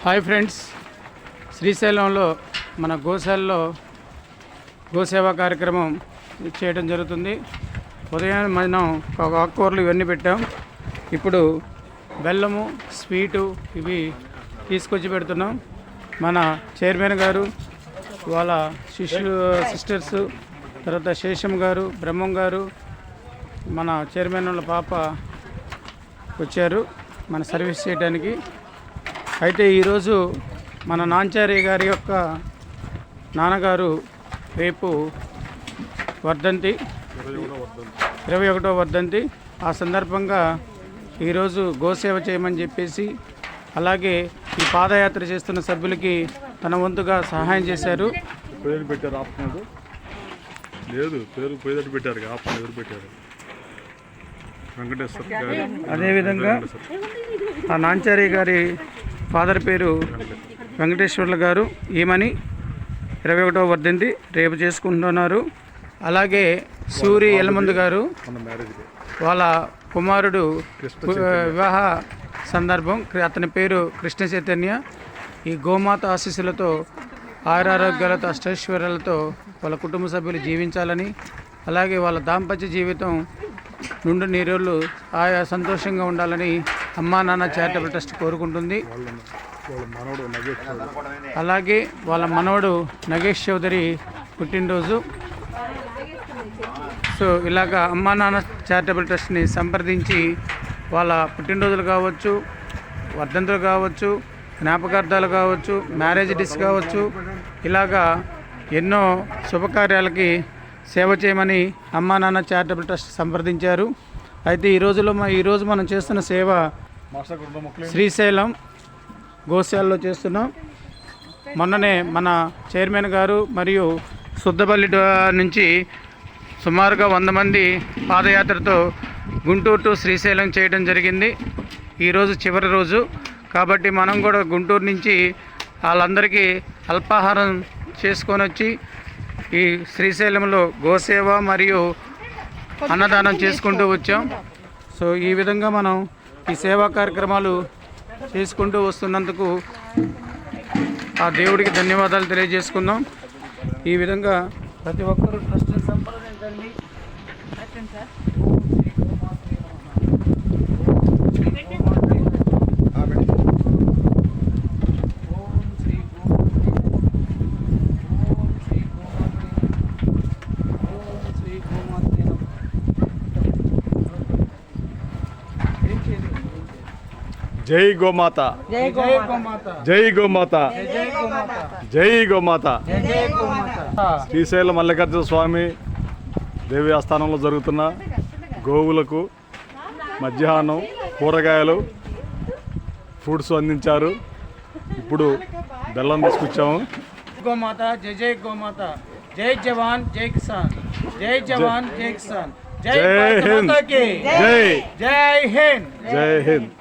Hi friends, శ్రీశైలంలో మన గోశాలలో గోసేవా కార్యక్రమం చేయడం జరుగుతుంది. ఉదయం మనం ఆకుకూరలు ఇవన్నీ పెట్టాం. ఇప్పుడు బెల్లము, స్వీటు తీసుకొచ్చి పెడుతున్నాం. మన చైర్మన్ గారు, వాళ్ళ సిస్టర్స్, తర్వాత శేషం గారు, బ్రహ్మం గారు, మన చైర్మన్ వాళ్ళ పాప వచ్చారు మన సర్వీస్ చేయడానికి. అయితే ఈరోజు మన నాంచారి గారి యొక్క నాన్నగారు రేపు వర్ధంతి, 21వ వర్ధంతి. ఆ సందర్భంగా ఈరోజు గోసేవ చేయమని చెప్పేసి, అలాగే ఈ పాదయాత్ర చేస్తున్న సభ్యులకి తన వంతుగా సహాయం చేశారు. అదేవిధంగా ఆ నాంచారి గారి ఫాదర్ పేరు వెంకటేశ్వర్ల గారు. ఈమెని 21వ వర్ధంతి రేపు చేసుకుంటున్నారు. అలాగే సూరి ఎల్లమందు గారు, వాళ్ళ కుమారుడు వివాహ సందర్భం, అతని పేరు కృష్ణ చైతన్య. ఈ గోమాత ఆశీస్సులతో ఆయురారోగ్యాలతో అష్టైశ్వర్యాలతో వాళ్ళ కుటుంబ సభ్యులు జీవించాలని, అలాగే వాళ్ళ దాంపత్య జీవితం నుండి నీరోళ్ళు ఆయా సంతోషంగా ఉండాలని అమ్మా నాన్న చారిటబుల్ ట్రస్ట్ కోరుకుంటుంది. అలాగే వాళ్ళ మనవడు నగేష్ చౌదరి పుట్టినరోజు. సో ఇలాగా అమ్మా నాన్న చారిటబుల్ ట్రస్ట్ని సంప్రదించి వాళ్ళ పుట్టినరోజులు కావచ్చు, వర్ధంతులు కావచ్చు, జ్ఞాపకార్థాలు కావచ్చు, మ్యారేజ్ డిస్ కావచ్చు, ఇలాగా ఎన్నో శుభకార్యాలకి సేవ చేయమని అమ్మా నాన్న చారిటబుల్ ట్రస్ట్ సంప్రదించారు. అయితే ఈరోజు మనం చేస్తున్న సేవ శ్రీశైలం గోశాలలో చేస్తున్నాం. మొన్ననే మన చైర్మన్ గారు మరియు సుద్దపల్లి నుంచి సుమారుగా 100 మంది పాదయాత్రతో గుంటూరు టు శ్రీశైలం చేయడం జరిగింది. ఈరోజు చివరి రోజు కాబట్టి మనం కూడా గుంటూరు నుంచి వాళ్ళందరికీ అల్పాహారం చేసుకొని వచ్చి ఈ శ్రీశైలంలో గోసేవ మరియు అన్నదానం చేసుకుంటూ వచ్చాం. సో ఈ విధంగా మనం ఈ సేవా కార్యక్రమాలు చేసుకుంటూ వస్తున్నందుకు ఆ దేవుడికి ధన్యవాదాలు తెలియజేసుకుందాం. ఈ విధంగా ప్రతి ఒక్కరూ ట్రస్ట్ని సంప్రదించండి. జై గోమాత, జై గోమాత, జై గోమాత, జై గోమాత. శ్రీశైల మల్లికార్జున స్వామి దేవి ఆస్థానంలో జరుగుతున్న గోవులకు మధ్యాహ్నం కూరగాయలు, ఫ్రూట్స్ అందించారు. ఇప్పుడు బెల్లం తీసుకొచ్చాము. గోమాత, జై జై గోమాత, జై జవాన్ జై కిసాన్, జై జవాన్ జై కిసాన్, జై హింద్, జై జై హింద్, జై హింద్.